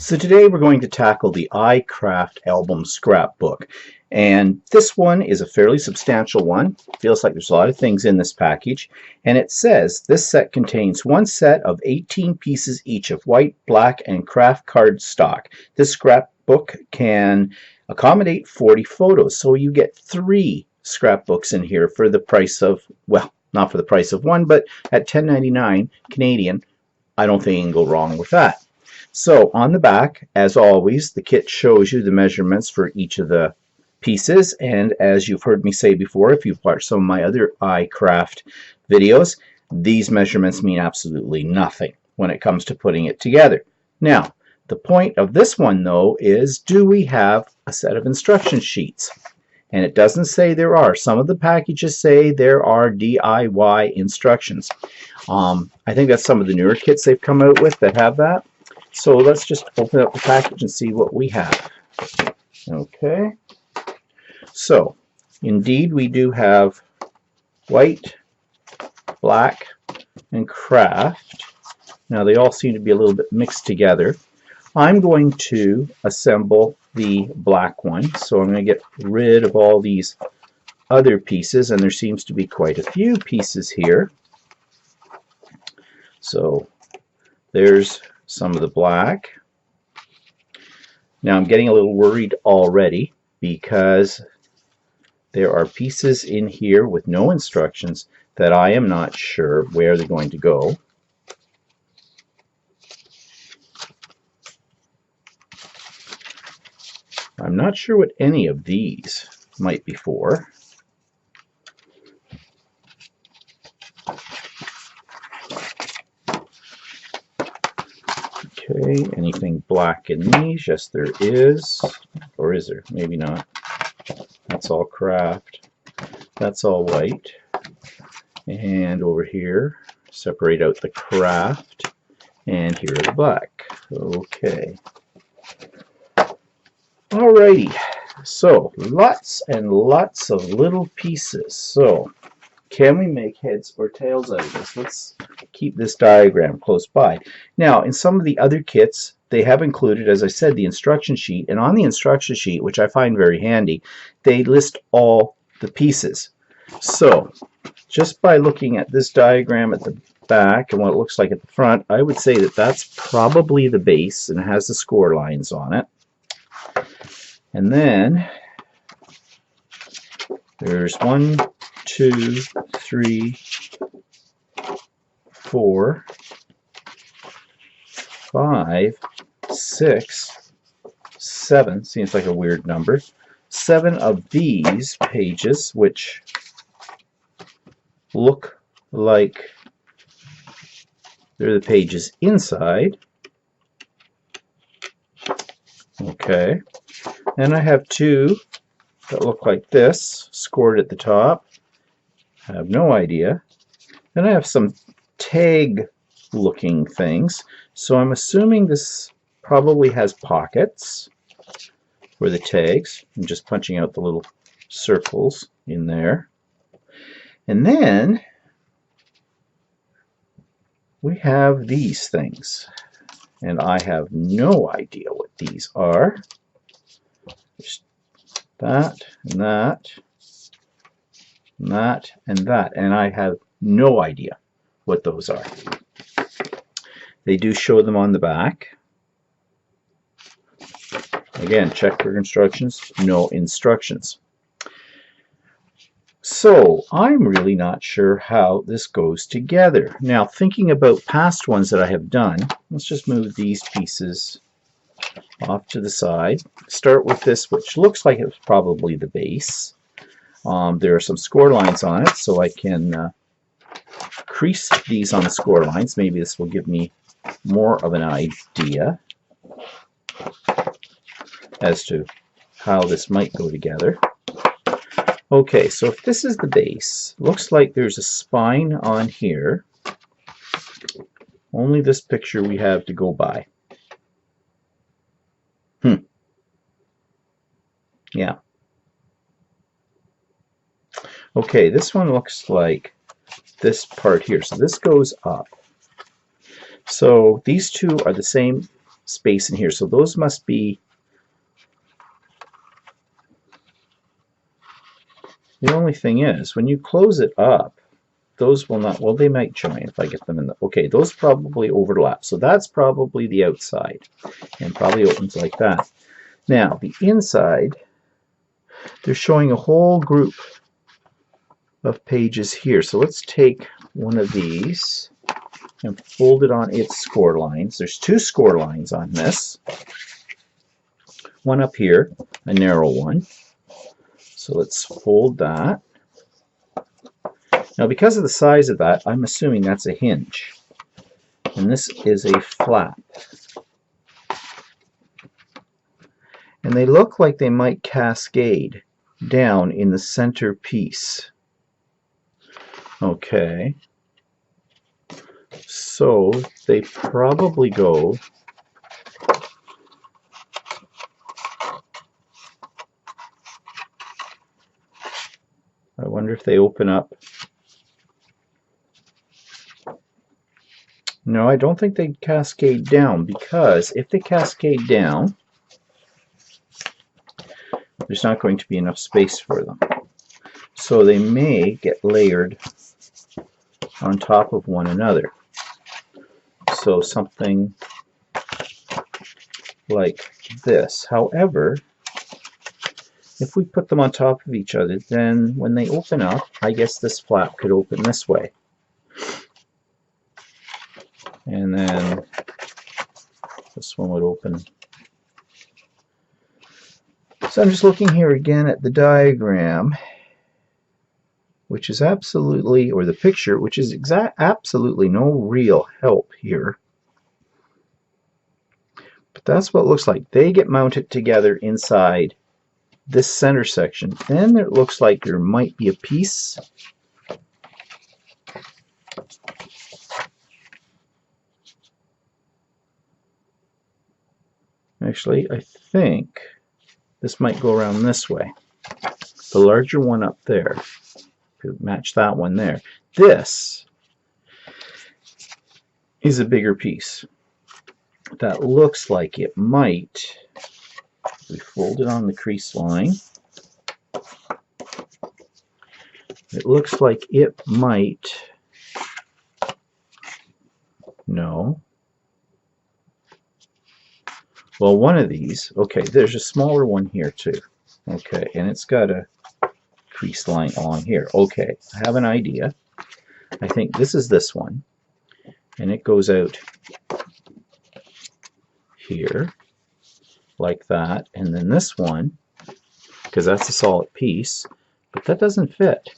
So today we're going to tackle the iCraft Album Scrapbook, and this one is a fairly substantial one. Feels like there's a lot of things in this package, and it says this set contains one set of 18 pieces each of white, black, and craft cardstock. This scrapbook can accommodate 40 photos, so you get 3 scrapbooks in here for the price of, well, not for the price of one, but at $10.99 Canadian. I don't think you can go wrong with that. So on the back, as always, the kit shows you the measurements for each of the pieces, and as you've heard me say before, if you've watched some of my other iCraft videos, these measurements mean absolutely nothing when it comes to putting it together. Now, the point of this one, though, is do we have a set of instruction sheets? And it doesn't say there are. Some of the packages say there are DIY instructions. I think that's some of the newer kits they've come out with that have that. So let's just open up the package and see what we have. Okay. So, indeed, we do have white, black, and craft. Now, they all seem to be a little bit mixed together. I'm going to assemble the black one, so I'm going to get rid of all these other pieces, and there seems to be quite a few pieces here. So, there's some of the black. Now I'm getting a little worried already because there are pieces in here with no instructions that I am not sure where they're going to go. I'm not sure what any of these might be for. Okay, anything black in these? Yes, there is. Or is there? Maybe not. That's all craft. That's all white. And over here, separate out the craft. And here is black. Okay. Alrighty. So, lots and lots of little pieces. So, can we make heads or tails out of this? Let's keep this diagram close by. Now, in some of the other kits, they have included, as I said, the instruction sheet. And on the instruction sheet, which I find very handy, they list all the pieces. So, just by looking at this diagram at the back and what it looks like at the front, I would say that that's probably the base and it has the score lines on it. And then there's 1, 2, 3, 4, 5, 6, 7, seems like a weird number, 7 of these pages, which look like they're the pages inside. Okay, and I have 2 that look like this, scored at the top. I have no idea. Then I have some tag looking things, so I'm assuming this probably has pockets for the tags. I'm just punching out the little circles in there. And then we have these things, and I have no idea what these are. There's that and that and that and that, and I have no idea what those are. They do show them on the back. Again, check for instructions. No instructions. So I'm really not sure how this goes together. Now, thinking about past ones that I have done, let's just move these pieces off to the side. Start with this, which looks like it's probably the base. There are some score lines on it, so I can crease these on the score lines. Maybe this will give me more of an idea as to how this might go together. Okay, so if this is the base, looks like there's a spine on here. Only this picture we have to go by. Yeah. Okay, this one looks like this part here. So this goes up. So these two are the same space in here. So those must be, the only thing is, when you close it up, those will not, well, they might join if I get them in the, okay, those probably overlap. So that's probably the outside, and probably opens like that. Now, the inside, they're showing a whole group of pages here. So let's take one of these and fold it on its score lines. There's 2 score lines on this. One up here, a narrow one. So let's fold that. Now, because of the size of that, I'm assuming that's a hinge. And this is a flap. And they look like they might cascade down in the center piece. Okay. So they probably go I wonder if they open up. No, I don't think they cascade down, because if they cascade down, there's not going to be enough space for them. So they may get layered on top of one another. So something like this. However, if we put them on top of each other, then when they open up, I guess this flap could open this way. And then this one would open. So I'm just looking here again at the diagram, which is absolutely, or the picture, which is absolutely no real help here. But that's what it looks like. They get mounted together inside this center section. Then it looks like there might be a piece. Actually, I think this might go around this way. The larger one up there could match that one there. This is a bigger piece. That looks like it might, we fold it on the crease line. It looks like it might, no. Well, one of these, okay, there's a smaller one here too. Okay, and it's got a crease line on here. Okay, I have an idea. I think this is this one, and it goes out here like that, and then this one, because that's a solid piece, but that doesn't fit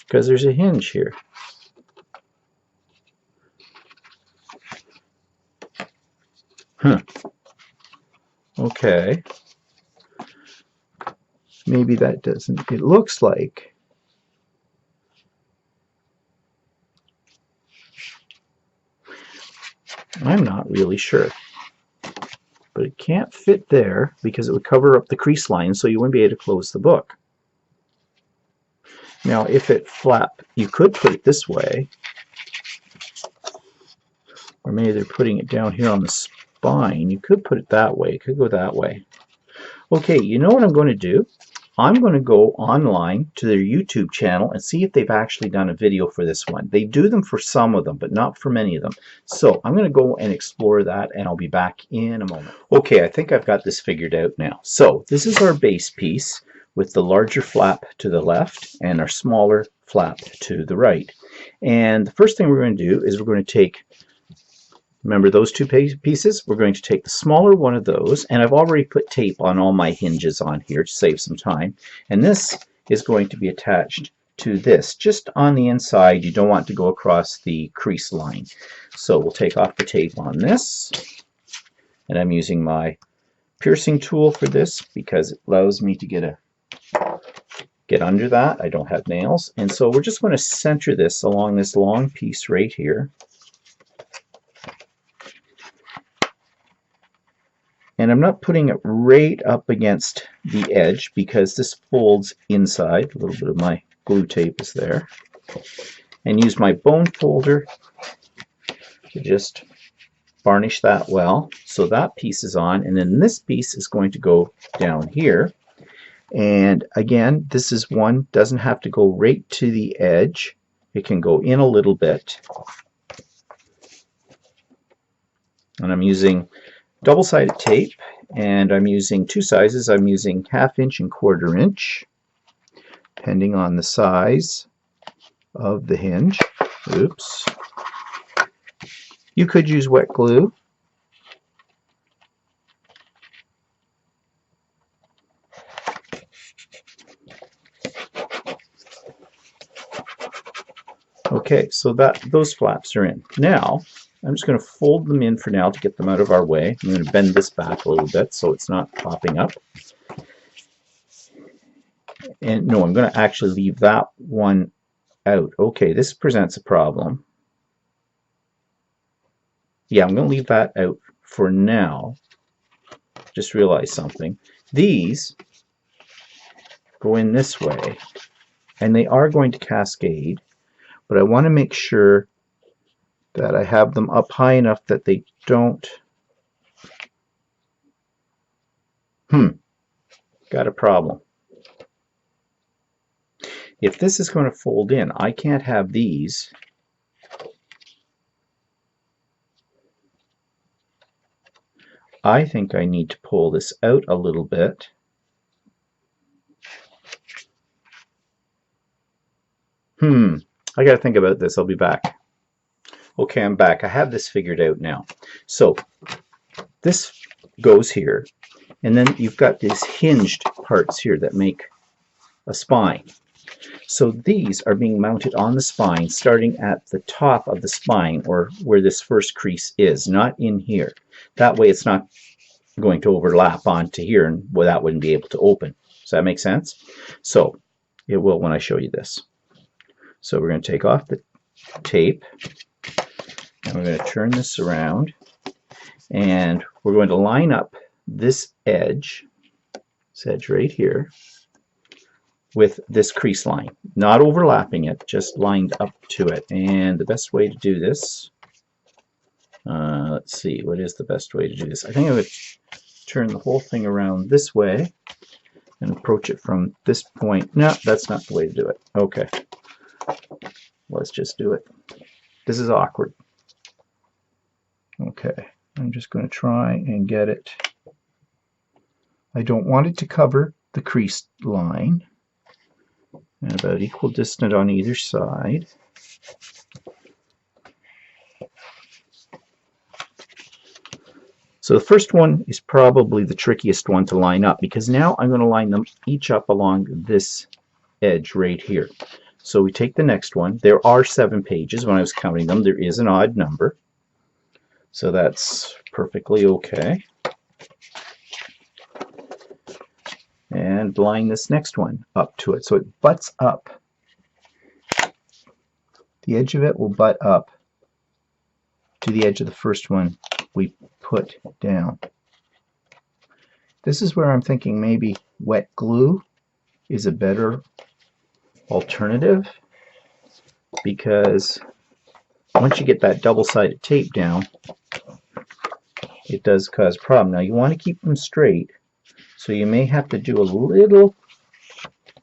because there's a hinge here. Okay. Maybe that doesn't, it looks like I'm not really sure. But it can't fit there because it would cover up the crease line, so you wouldn't be able to close the book. Now, if it flap, you could put it this way. Or maybe they're putting it down here on the spine. You could put it that way. It could go that way. Okay, you know what I'm going to do? I'm going to go online to their YouTube channel and see if they've actually done a video for this one. They do them for some of them, but not for many of them. So I'm going to go and explore that, and I'll be back in a moment. Okay, I think I've got this figured out now. So this is our base piece with the larger flap to the left and our smaller flap to the right. And the first thing we're going to do is we're going to take, remember those two pieces? We're going to take the smaller one of those, and I've already put tape on all my hinges on here to save some time. And this is going to be attached to this, just on the inside. You don't want to go across the crease line. So we'll take off the tape on this, and I'm using my piercing tool for this because it allows me to get under that. I don't have nails. And so we're just going to center this along this long piece right here. And I'm not putting it right up against the edge because this folds inside. A little bit of my glue tape is there. And use my bone folder to just varnish that well. So that piece is on, and then this piece is going to go down here. And again, this is one, doesn't have to go right to the edge. It can go in a little bit. And I'm using double-sided tape, and I'm using two sizes. I'm using 1/2 inch and 1/4 inch, depending on the size of the hinge. Oops. You could use wet glue. Okay, so those flaps are in. Now, I'm just going to fold them in for now to get them out of our way. I'm going to bend this back a little bit so it's not popping up. And no, I'm going to actually leave that one out. Okay, this presents a problem. Yeah, I'm going to leave that out for now. Just realized something. These go in this way, and they are going to cascade, but I want to make sure that I have them up high enough that they don't... Got a problem. If this is going to fold in, I can't have these I think I need to pull this out a little bit. I got to think about this. I'll be back. Okay, I'm back. I have this figured out now. So this goes here, and then you've got these hinged parts here that make a spine. So these are being mounted on the spine, starting at the top of the spine, or where this first crease is, not in here. That way it's not going to overlap onto here, and well, that wouldn't be able to open. Does that make sense? So it will when I show you this. So we're going to take off the tape, and we're going to turn this around, and we're going to line up this edge right here, with this crease line, not overlapping it, just lined up to it. And the best way to do this, let's see, what is the best way to do this? I think I would turn the whole thing around this way and approach it from this point. No, that's not the way to do it. Okay, let's just do it. This is awkward. Okay, I'm just going to try and get it. I don't want it to cover the crease line, and about equal distance on either side. So the first one is probably the trickiest one to line up, because now I'm going to line them each up along this edge right here. So we take the next one. There are 7 pages. When I was counting them, there is an odd number, so that's perfectly okay. And line this next one up to it so it butts up. The edge of it will butt up to the edge of the first one we put down. This is where I'm thinking maybe wet glue is a better alternative, because once you get that double-sided tape down, it does cause a problem. Now you want to keep them straight, so you may have to do a little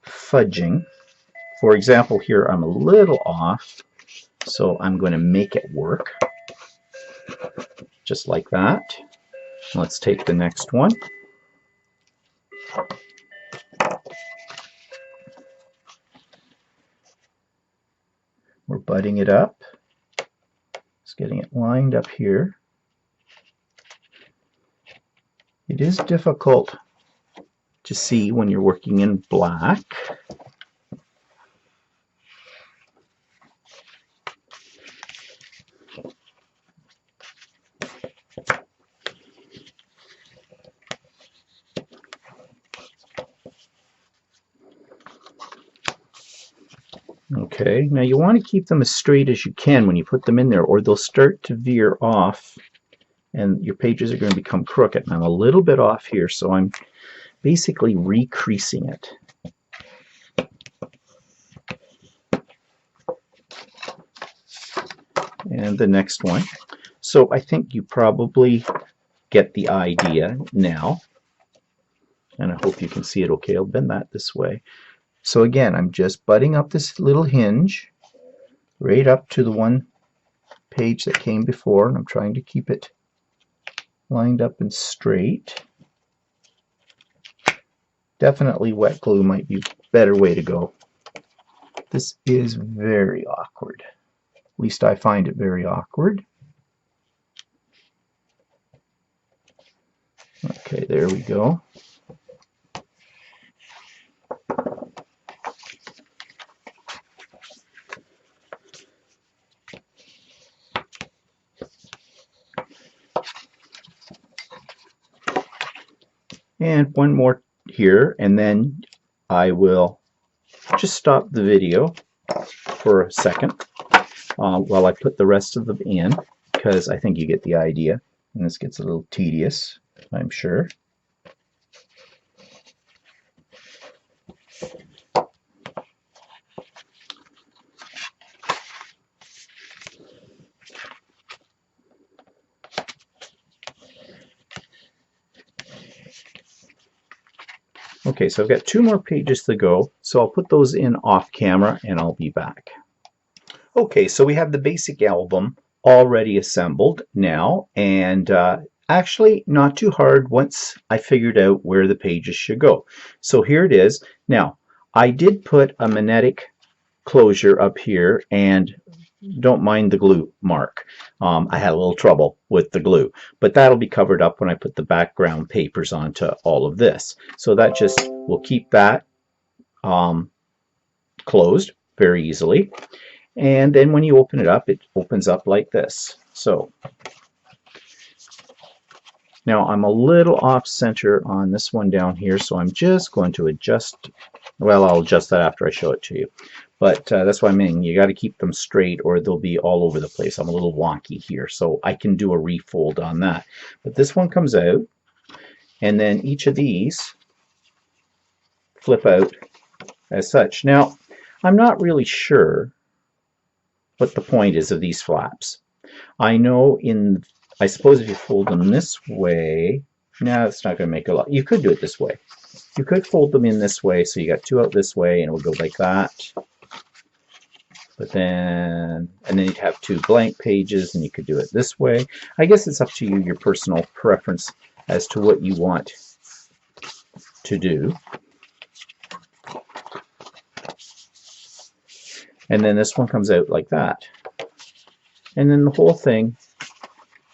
fudging. For example, here I'm a little off, so I'm going to make it work. Just like that. Let's take the next one. We're butting it up. Just getting it lined up here. It is difficult to see when you're working in black. Okay, now you want to keep them as straight as you can when you put them in there, or they'll start to veer off and your pages are going to become crooked. And I'm a little bit off here, so I'm basically recreasing it. And the next one. So I think you probably get the idea now. And I hope you can see it okay. I'll bend that this way. So again, I'm just butting up this little hinge right up to the one page that came before, and I'm trying to keep it lined up and straight. Definitely wet glue might be a better way to go. This is very awkward. At least I find it very awkward. Okay, there we go. And one more here, and then I will just stop the video for a second while I put the rest of them in, because I think you get the idea, and this gets a little tedious, I'm sure. Okay, so I've got 2 more pages to go, so I'll put those in off camera and I'll be back. Okay, so we have the basic album already assembled now, and actually not too hard once I figured out where the pages should go. So here it is. Now, I did put a magnetic closure up here, and don't mind the glue mark. I had a little trouble with the glue, but that'll be covered up when I put the background papers onto all of this. So that just will keep that closed very easily. And then when you open it opens up like this. So now I'm a little off center on this one down here, so I'm just going to adjust. Well, I'll adjust that after I show it to you. But that's what I mean. You got to keep them straight or they'll be all over the place. I'm a little wonky here, so I can do a refold on that. But this one comes out, and then each of these flip out as such. Now, I'm not really sure what the point is of these flaps. I know I suppose if you fold them this way, no, it's not going to make a lot. You could do it this way. You could fold them in this way, so you got 2 out this way, and it would go like that. But then, and then you'd have 2 blank pages, and you could do it this way. I guess it's up to you, your personal preference as to what you want to do. And then this one comes out like that. And then the whole thing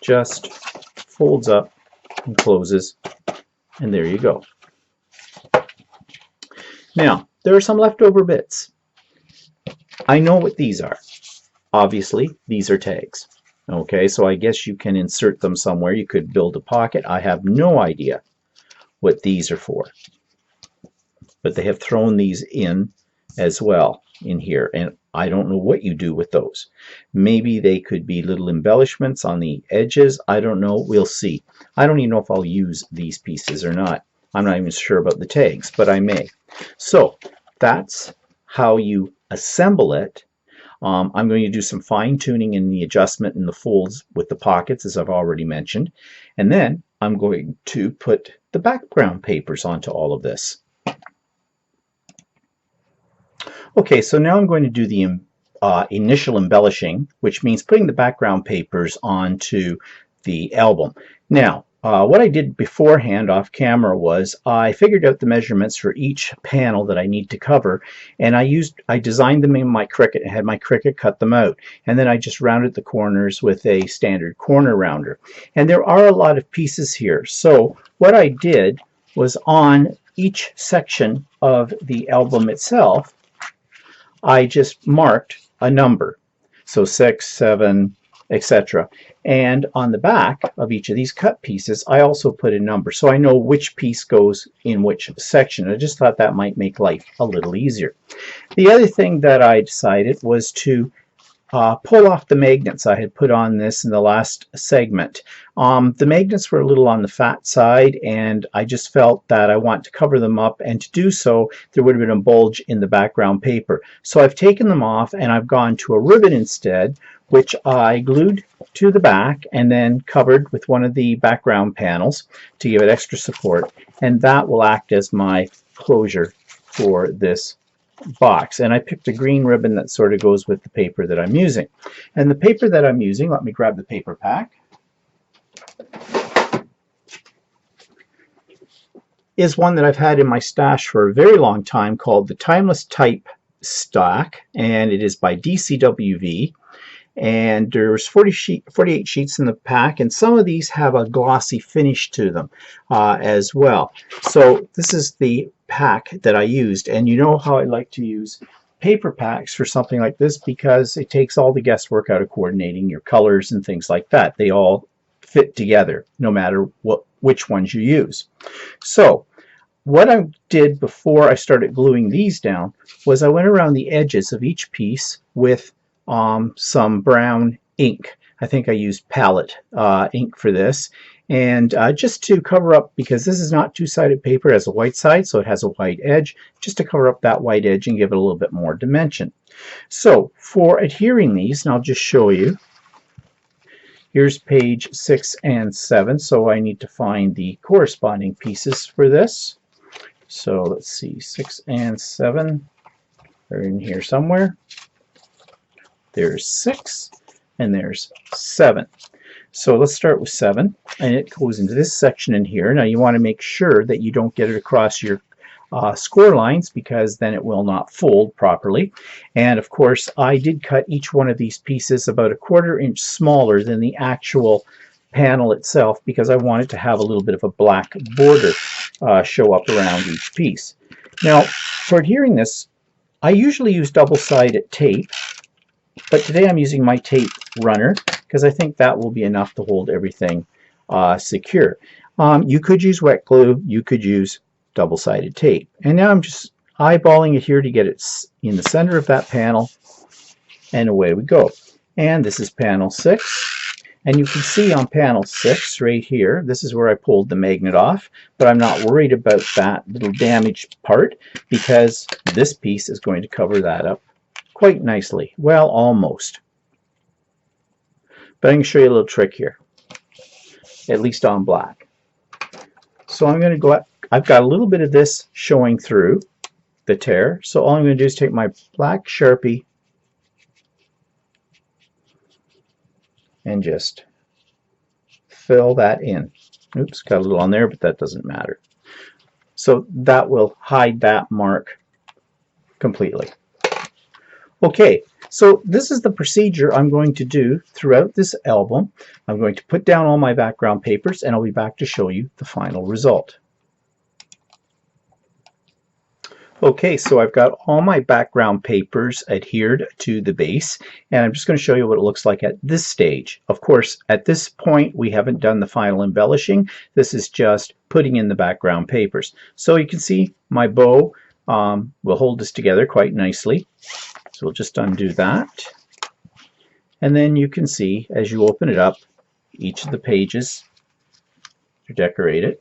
just folds up and closes, and there you go. Now, there are some leftover bits. I know what these are. Obviously, these are tags. Okay, so I guess you can insert them somewhere. You could build a pocket. I have no idea what these are for. But they have thrown these in as well in here, and I don't know what you do with those. Maybe they could be little embellishments on the edges. I don't know. We'll see. I don't even know if I'll use these pieces or not. I'm not even sure about the tags, but I may. So that's how you assemble it. I'm going to do some fine-tuning in the adjustment in the folds with the pockets, as I've already mentioned. And then I'm going to put the background papers onto all of this. Okay, so now I'm going to do the initial embellishing, which means putting the background papers onto the album. Now, what I did beforehand off camera was I figured out the measurements for each panel that I need to cover, and I designed them in my Cricut and had my Cricut cut them out, and then I just rounded the corners with a standard corner rounder. And there are a lot of pieces here, so what I did was on each section of the album itself, I just marked a number, so 6, 7, etc. And on the back of each of these cut pieces, I also put a number, so I know which piece goes in which section. I just thought that might make life a little easier. The other thing that I decided was to pull off the magnets I had put on this in the last segment. The magnets were a little on the fat side, and I just felt that I want to cover them up, and to do so there would have been a bulge in the background paper. So I've taken them off and I've gone to a ribbon instead, which I glued to the back and then covered with one of the background panels to give it extra support, and that will act as my closure for this box. And I picked a green ribbon that sort of goes with the paper that I'm using. And the paper that I'm using, let me grab the paper pack, is one that I've had in my stash for a very long time called the Timeless Type Stack, and it is by DCWV. And there's 48 sheets in the pack, and some of these have a glossy finish to them as well. So this is the pack that I used, and you know how I like to use paper packs for something like this because it takes all the guesswork out of coordinating your colors and things like that. They all fit together no matter which ones you use. So what I did before I started gluing these down was I went around the edges of each piece with some brown ink. I think I used palette ink for this, and just to cover up, because this is not two-sided paper, it has a white side, so it has a white edge, just to cover up that white edge and give it a little bit more dimension. So for adhering these, and I'll just show you, here's page 6 and 7, so I need to find the corresponding pieces for this. So let's see, 6 and 7 are in here somewhere. There's 6 and there's 7. So let's start with 7, and it goes into this section in here. Now you want to make sure that you don't get it across your score lines, because then it will not fold properly. And of course I did cut each one of these pieces about a 1/4 inch smaller than the actual panel itself, because I wanted to have a little bit of a black border show up around each piece. Now for adhering this, I usually use double-sided tape, but today I'm using my tape runner because I think that will be enough to hold everything secure. You could use wet glue, you could use double-sided tape. And now I'm just eyeballing it here to get it in the center of that panel, and away we go. And this is panel 6, and you can see on panel 6 right here, this is where I pulled the magnet off, but I'm not worried about that little damaged part because this piece is going to cover that up quite nicely. Well, almost. But I can show you a little trick here, at least on black. So I'm going to go, I've got a little bit of this showing through the tear, so all I'm going to do is take my black Sharpie and just fill that in. Oops, got a little on there, but that doesn't matter. So that will hide that mark completely. Okay, so this is the procedure I'm going to do throughout this album. I'm going to put down all my background papers, and I'll be back to show you the final result. Okay, so I've got all my background papers adhered to the base, and I'm just going to show you what it looks like at this stage. Of course, at this point we haven't done the final embellishing. This is just putting in the background papers. So you can see my bow will hold this together quite nicely. So we'll just undo that. And then you can see as you open it up, each of the pages are decorated.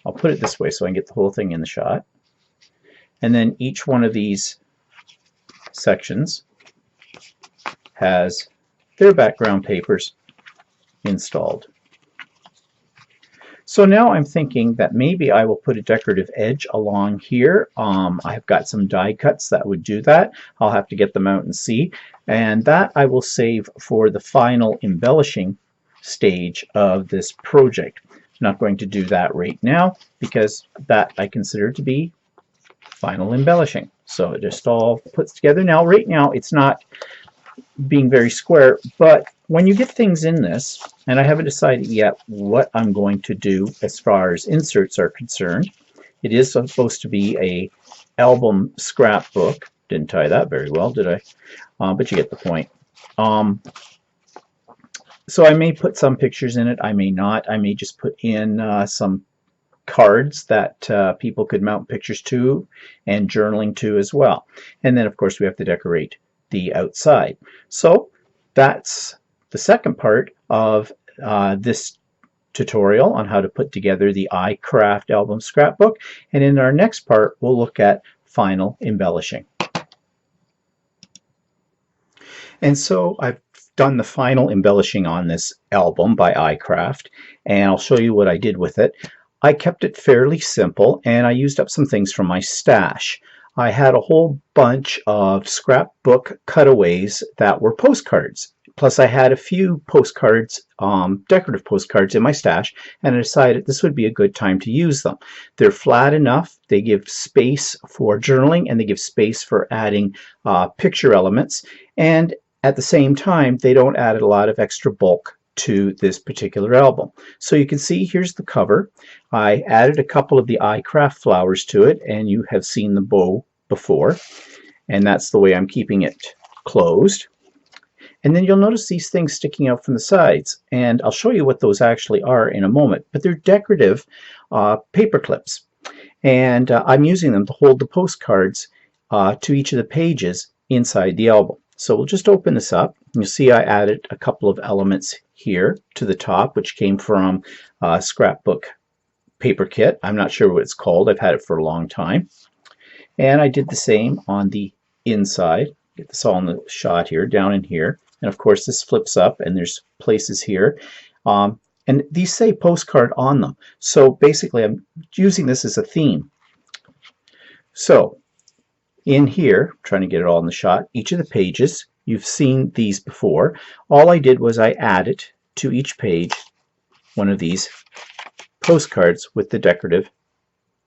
I'll put it this way so I can get the whole thing in the shot. And then each one of these sections has their background papers installed. So now I'm thinking that maybe I will put a decorative edge along here. I've got some die cuts that would do that. I'll have to get them out and see. And that I will save for the final embellishing stage of this project. I'm not going to do that right now because that I consider to be final embellishing. So it just all puts together. Now, right now, it's not being very square, but when you get things in this, and I haven't decided yet what I'm going to do as far as inserts are concerned. It is supposed to be a album scrapbook. Didn't tie that very well, did I? But you get the point. So I may put some pictures in it, I may not. I may just put in some cards that people could mount pictures to and journaling to as well. And then of course we have to decorate the outside. So that's the second part of this tutorial on how to put together the iCraft album scrapbook, and in our next part we'll look at final embellishing. And so I've done the final embellishing on this album by iCraft, and I'll show you what I did with it. I kept it fairly simple, and I used up some things from my stash. I had a whole bunch of scrapbook cutaways that were postcards. Plus I had a few postcards, decorative postcards in my stash, and I decided this would be a good time to use them. They're flat enough, they give space for journaling, and they give space for adding picture elements, and at the same time they don't add a lot of extra bulk to this particular album. So you can see here's the cover. I added a couple of the iCraft flowers to it, and you have seen the bow before, and that's the way I'm keeping it closed. And then you'll notice these things sticking out from the sides, and I'll show you what those actually are in a moment, but they're decorative paper clips, and I'm using them to hold the postcards to each of the pages inside the album. So we'll just open this up. You'll see I added a couple of elements here to the top, which came from Scrapbook Paper Kit. I'm not sure what it's called. I've had it for a long time. And I did the same on the inside. Get this all in the shot here, down in here. And of course this flips up, and there's places here. And these say postcard on them. So basically I'm using this as a theme. So in here, trying to get it all in the shot, each of the pages, you've seen these before. All I did was I added to each page one of these postcards with the decorative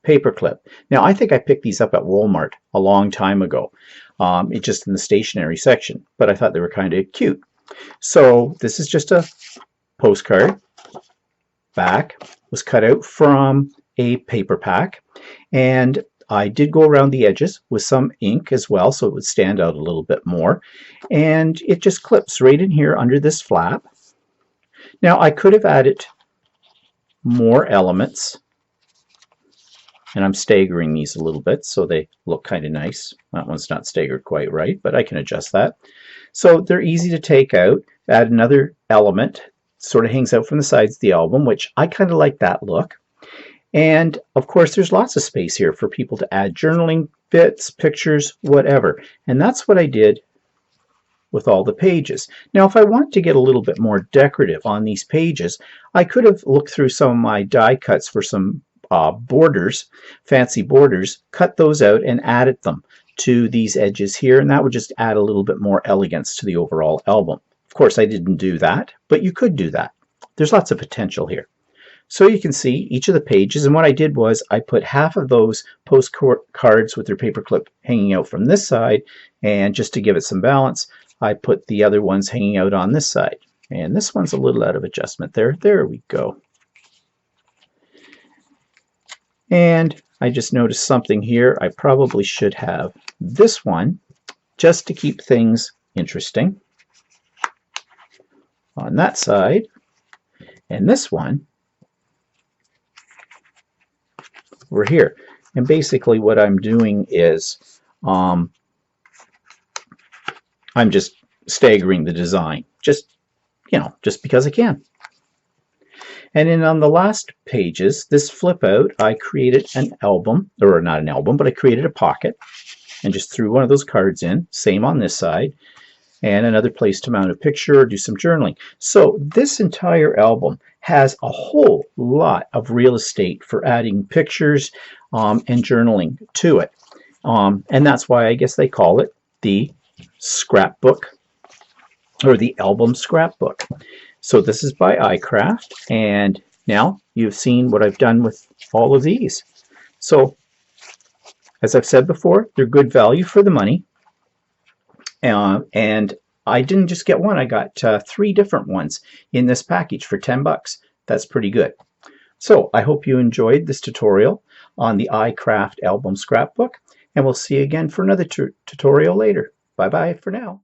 paper clip. Now I think I picked these up at Walmart a long time ago. It's just in the stationery section, but I thought they were kind of cute. So this is just a postcard. Back was cut out from a paper pack, and I did go around the edges with some ink as well, so it would stand out a little bit more. And it just clips right in here under this flap. Now I could have added more elements, and I'm staggering these a little bit so they look kind of nice. That one's not staggered quite right, but I can adjust that. So they're easy to take out. Add another element, sort of hangs out from the sides of the album, which I kind of like that look. And of course there's lots of space here for people to add journaling bits, pictures, whatever. And that's what I did with all the pages. Now if I want to get a little bit more decorative on these pages, I could have looked through some of my die cuts for some borders, fancy borders, cut those out and added them to these edges here, and that would just add a little bit more elegance to the overall album. Of course I didn't do that, but you could do that. There's lots of potential here. So you can see each of the pages, and what I did was I put half of those postcards with their paperclip hanging out from this side, and just to give it some balance, I put the other ones hanging out on this side. And this one's a little out of adjustment there. There we go. And I just noticed something here. I probably should have this one just to keep things interesting on that side, and this one over here. And basically what I'm doing is I'm just staggering the design, just because I can. And then on the last pages, this flip out, I created an album, or not an album, but I created a pocket and just threw one of those cards in. Same on this side, and another place to mount a picture or do some journaling. So this entire album has a whole lot of real estate for adding pictures and journaling to it. And that's why I guess they call it the scrapbook, or the album scrapbook. So this is by iCraft, and now you've seen what I've done with all of these. So as I've said before, they're good value for the money. And I didn't just get one, I got 3 different ones in this package for 10 bucks. That's pretty good. So I hope you enjoyed this tutorial on the iCraft album scrapbook, and we'll see you again for another tutorial later. Bye bye for now.